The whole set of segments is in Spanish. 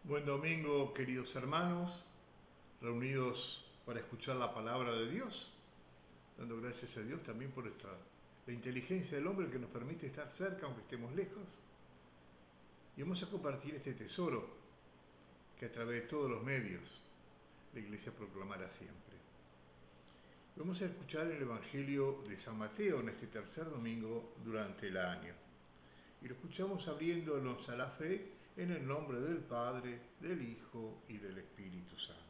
Buen domingo, queridos hermanos, reunidos para escuchar la palabra de Dios, dando gracias a Dios también por la inteligencia del hombre que nos permite estar cerca aunque estemos lejos. Y vamos a compartir este tesoro que a través de todos los medios la Iglesia proclamará siempre. Vamos a escuchar el Evangelio de San Mateo en este tercer domingo durante el año. Y lo escuchamos abriéndonos a la fe en el nombre del Padre, del Hijo y del Espíritu Santo.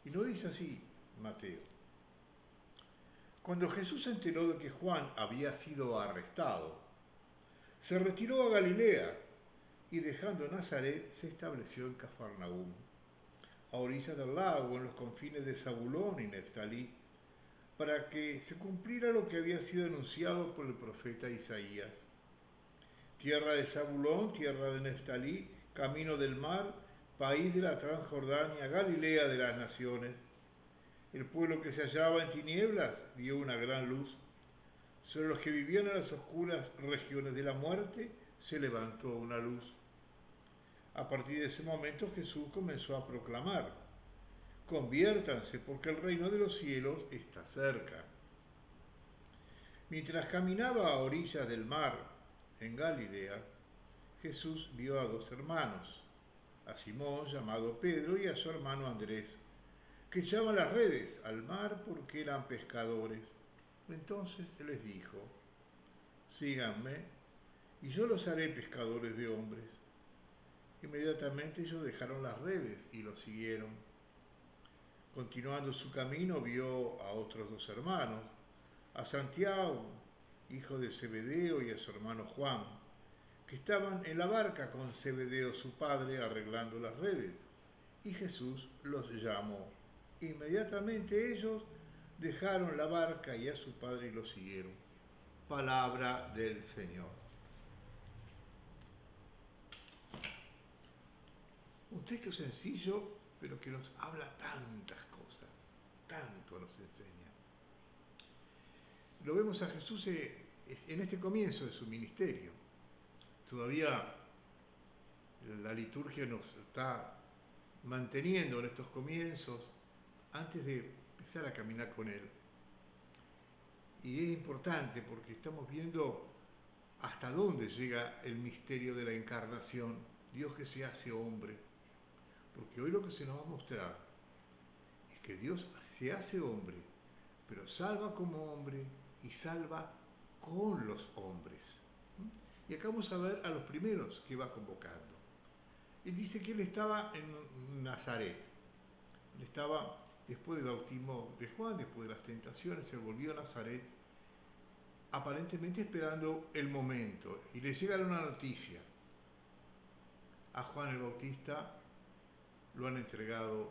Y nos dice así Mateo: cuando Jesús se enteró de que Juan había sido arrestado, se retiró a Galilea y dejando Nazaret se estableció en Cafarnaúm, a orillas del lago, en los confines de Zabulón y Neftalí, para que se cumpliera lo que había sido anunciado por el profeta Isaías. Tierra de Zabulón, tierra de Neftalí, camino del mar, país de la Transjordania, Galilea de las naciones. El pueblo que se hallaba en tinieblas vio una gran luz. Sobre los que vivían en las oscuras regiones de la muerte se levantó una luz. A partir de ese momento Jesús comenzó a proclamar: conviértanse porque el reino de los cielos está cerca. Mientras caminaba a orillas del mar, en Galilea, Jesús vio a dos hermanos, a Simón llamado Pedro y a su hermano Andrés, que echaban las redes al mar porque eran pescadores. Entonces les dijo: síganme y yo los haré pescadores de hombres. Inmediatamente ellos dejaron las redes y lo siguieron. Continuando su camino vio a otros dos hermanos, a Santiago, hijo de Zebedeo, y a su hermano Juan, que estaban en la barca con Zebedeo su padre arreglando las redes, y Jesús los llamó. Inmediatamente ellos dejaron la barca y a su padre y lo siguieron. Palabra del Señor. Un texto sencillo, pero que nos habla tantas cosas, tanto nos enseña. Lo vemos a Jesús en este comienzo de su ministerio. Todavía la liturgia nos está manteniendo en estos comienzos antes de empezar a caminar con Él. Y es importante porque estamos viendo hasta dónde llega el misterio de la encarnación, Dios que se hace hombre. Porque hoy lo que se nos va a mostrar es que Dios se hace hombre, pero salva como hombre y salva con los hombres. Y acá vamos a ver a los primeros que va convocando. Él dice que él estaba en Nazaret. Él estaba, después del bautismo de Juan, después de las tentaciones, se volvió a Nazaret, aparentemente esperando el momento. Y le llega una noticia: a Juan el Bautista lo han entregado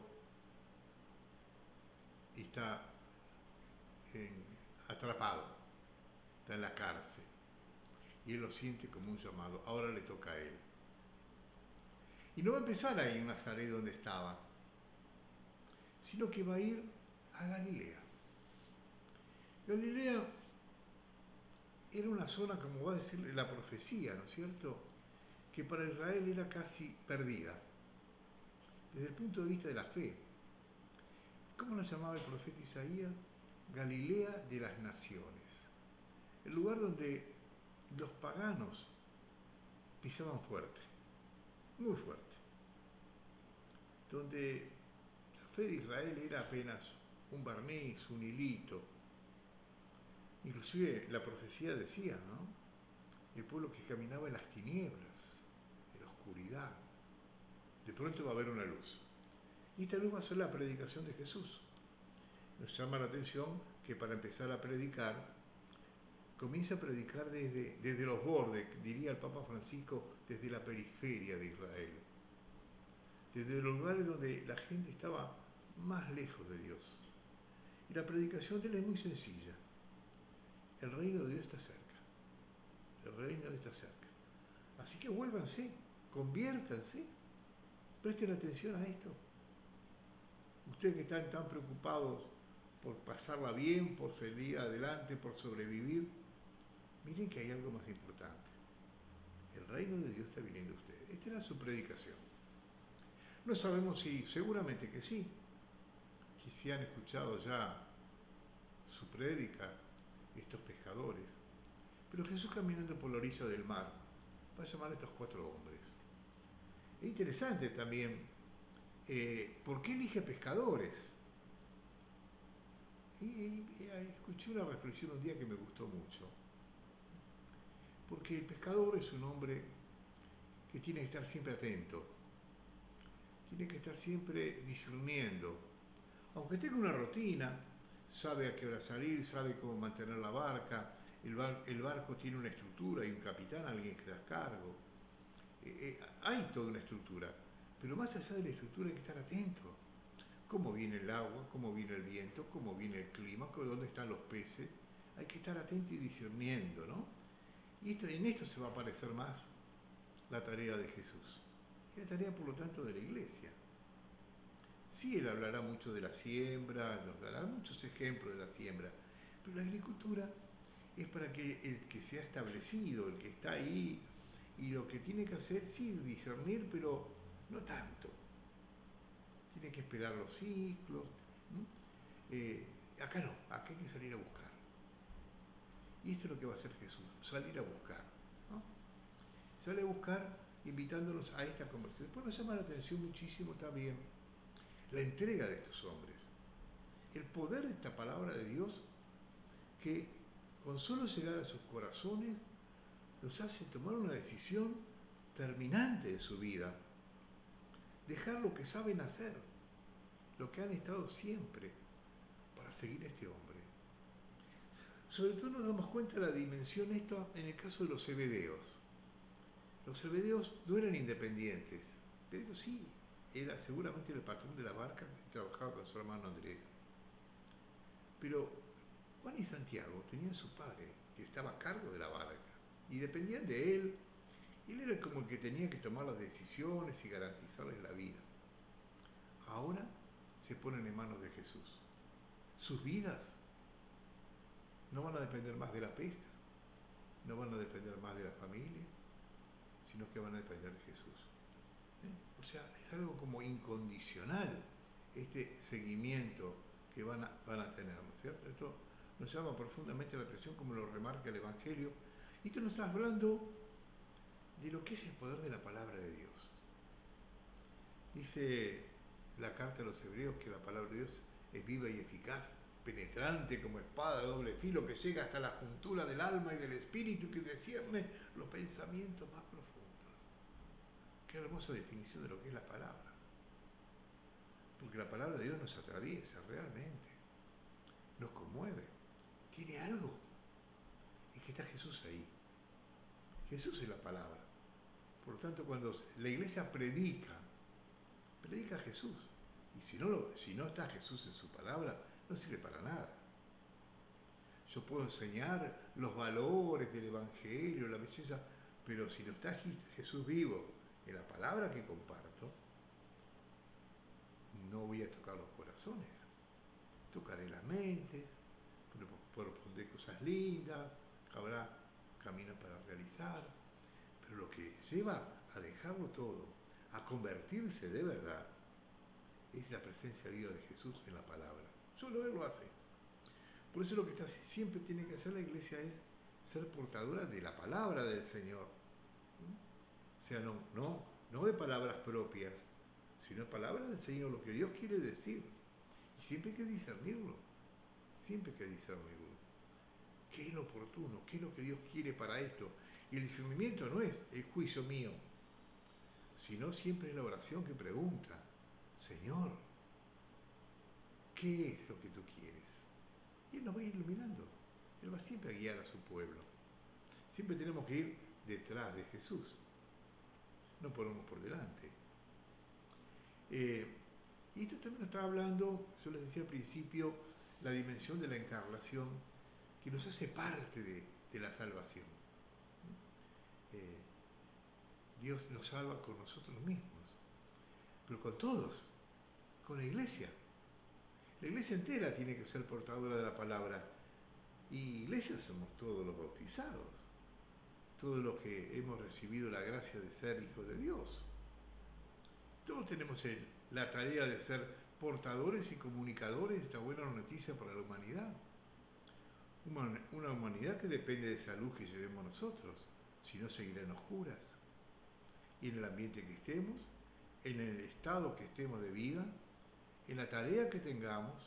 y está atrapado, está en la cárcel. Y él lo siente como un llamado. Ahora le toca a él. Y no va a empezar ahí en Nazaret donde estaba, sino que va a ir a Galilea. Galilea era una zona, como va a decir la profecía, ¿no es cierto?, que para Israel era casi perdida, desde el punto de vista de la fe. ¿Cómo lo llamaba el profeta Isaías? Galilea de las naciones. El lugar donde los paganos pisaban fuerte, muy fuerte. Donde la fe de Israel era apenas un barniz, un hilito. Inclusive la profecía decía, ¿no?, el pueblo que caminaba en las tinieblas, en la oscuridad, de pronto va a haber una luz. Y esta luz va a ser la predicación de Jesús. Nos llama la atención que para empezar a predicar, comienza a predicar desde los bordes, diría el Papa Francisco, desde la periferia de Israel. Desde los lugares donde la gente estaba más lejos de Dios. Y la predicación de él es muy sencilla. El reino de Dios está cerca. El reino de Dios está cerca. Así que vuélvanse, conviértanse, presten atención a esto. Ustedes que están tan preocupados por pasarla bien, por salir adelante, por sobrevivir, miren que hay algo más importante. El reino de Dios está viniendo a ustedes. Esta era su predicación. No sabemos si, seguramente que sí, que si han escuchado ya su prédica, estos pescadores. Pero Jesús caminando por la orilla del mar va a llamar a estos 4 hombres. Es interesante también, ¿por qué elige pescadores? Y escuché una reflexión un día que me gustó mucho. Porque el pescador es un hombre que tiene que estar siempre atento, tiene que estar siempre discerniendo. Aunque tenga una rutina, sabe a qué hora salir, sabe cómo mantener la barca, el barco tiene una estructura, hay un capitán, alguien que da cargo. Hay toda una estructura, pero más allá de la estructura hay que estar atento. Cómo viene el agua, cómo viene el viento, cómo viene el clima, dónde están los peces. Hay que estar atento y discerniendo, ¿no? Y en esto se va a parecer más la tarea de Jesús. Y la tarea, por lo tanto, de la iglesia. Sí, él hablará mucho de la siembra, nos dará muchos ejemplos de la siembra, pero la agricultura es para que el que se ha establecido, el que está ahí, y lo que tiene que hacer, sí, discernir, pero no tanto. Tiene que esperar los ciclos. Acá no, acá hay que salir a buscar. Y esto es lo que va a hacer Jesús, salir a buscar, ¿no? Sale a buscar invitándonos a esta conversación. Después nos llama la atención muchísimo también la entrega de estos hombres, el poder de esta palabra de Dios que con solo llegar a sus corazones los hace tomar una decisión terminante de su vida, dejar lo que saben hacer, lo que han estado siempre, para seguir a este hombre. Sobre todo nos damos cuenta de la dimensión esto en el caso de los zebedeos. Los zebedeos no eran independientes. Pedro sí, era seguramente el patrón de la barca que trabajaba con su hermano Andrés. Pero Juan y Santiago tenían a su padre, que estaba a cargo de la barca, y dependían de él. Él era como el que tenía que tomar las decisiones y garantizarles la vida. Ahora se ponen en manos de Jesús. Sus vidas no van a depender más de la pesca, no van a depender más de la familia, sino que van a depender de Jesús. O sea, es algo como incondicional este seguimiento que van a tener, ¿no es cierto? Esto nos llama profundamente la atención como lo remarca el Evangelio. Y esto nos está hablando de lo que es el poder de la palabra de Dios. Dice la carta a los hebreos que la palabra de Dios es viva y eficaz, penetrante como espada de doble filo, que llega hasta la juntura del alma y del espíritu, que discierne los pensamientos más profundos. Qué hermosa definición de lo que es la palabra. Porque la palabra de Dios nos atraviesa realmente, nos conmueve, tiene algo. Es que está Jesús ahí. Jesús es la palabra. Por lo tanto, cuando la iglesia predica a Jesús. Y si no está Jesús en su palabra, no sirve para nada. Yo puedo enseñar los valores del Evangelio, la belleza, pero si no está Jesús vivo en la palabra que comparto, no voy a tocar los corazones. Tocaré las mentes, propondré cosas lindas, habrá camino para realizar, pero lo que lleva a dejarlo todo, a convertirse de verdad, es la presencia viva de Jesús en la palabra. Solo Él lo hace. Por eso lo que siempre tiene que hacer la iglesia es ser portadora de la palabra del Señor. O sea, no de palabras propias, sino de palabras del Señor, lo que Dios quiere decir. Y siempre hay que discernirlo. Siempre hay que discernirlo. ¿Qué es lo oportuno? ¿Qué es lo que Dios quiere para esto? Y el discernimiento no es el juicio mío, sino siempre es la oración que pregunta, Señor, ¿qué es lo que tú quieres? Y Él nos va a ir iluminando. Él va siempre a guiar a su pueblo. Siempre tenemos que ir detrás de Jesús. No ponemos por delante. Y esto también nos está hablando, yo les decía al principio, la dimensión de la encarnación que nos hace parte de la salvación. Dios nos salva con nosotros mismos, pero con todos, con la iglesia. La iglesia entera tiene que ser portadora de la palabra. Y iglesia somos todos los bautizados, todos los que hemos recibido la gracia de ser hijos de Dios. Todos tenemos la tarea de ser portadores y comunicadores de esta buena noticia para la humanidad. Una humanidad que depende de esa luz que llevemos nosotros, si no seguirá en oscuras. Y en el ambiente que estemos, en el estado que estemos de vida, en la tarea que tengamos,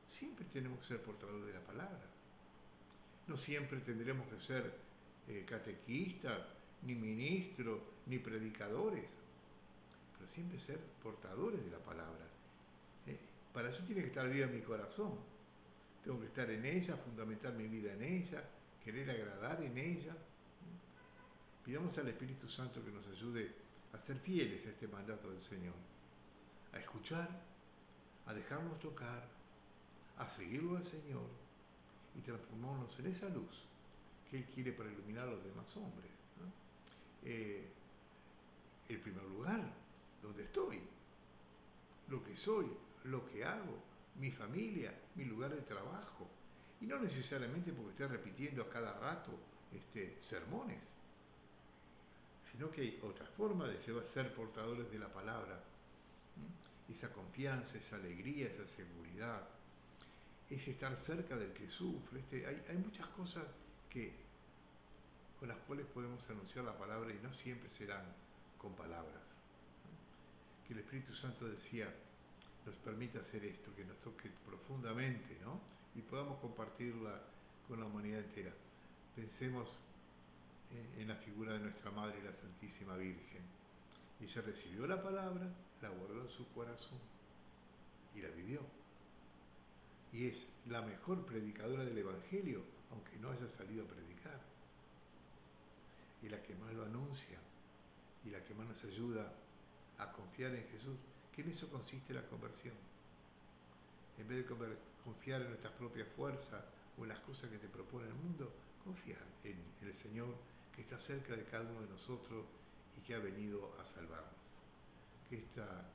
siempre tenemos que ser portadores de la palabra. No siempre tendremos que ser catequistas, ni ministros, ni predicadores, pero siempre ser portadores de la palabra. Para eso tiene que estar viva mi corazón. Tengo que estar en ella, fundamentar mi vida en ella, querer agradar en ella. Pidamos al Espíritu Santo que nos ayude a ser fieles a este mandato del Señor, a escuchar, a dejarnos tocar, a seguirlo al Señor y transformarnos en esa luz que Él quiere para iluminar a los demás hombres, ¿no? En primer lugar, donde estoy, lo que soy, lo que hago, mi familia, mi lugar de trabajo. Y no necesariamente porque esté repitiendo a cada rato sermones, sino que hay otra forma de ser portadores de la palabra. Esa confianza, esa alegría, esa seguridad, es estar cerca del que sufre. Hay muchas cosas con las cuales podemos anunciar la palabra y no siempre serán con palabras. Que el Espíritu Santo decía, nos permita hacer esto, que nos toque profundamente, ¿no? Y podamos compartirla con la humanidad entera. Pensemos en la figura de nuestra Madre, la Santísima Virgen. Ella recibió la palabra, la guardó en su corazón y la vivió. Y es la mejor predicadora del Evangelio, aunque no haya salido a predicar. Y la que más lo anuncia, y la que más nos ayuda a confiar en Jesús, que en eso consiste la conversión. En vez de confiar en nuestras propias fuerzas o en las cosas que te propone el mundo, confiar en el Señor que está cerca de cada uno de nosotros y que ha venido a salvarnos. Que esta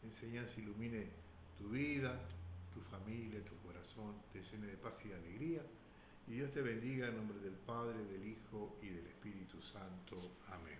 enseñanza ilumine tu vida, tu familia, tu corazón, te llene de paz y de alegría. Y Dios te bendiga en nombre del Padre, del Hijo y del Espíritu Santo. Amén.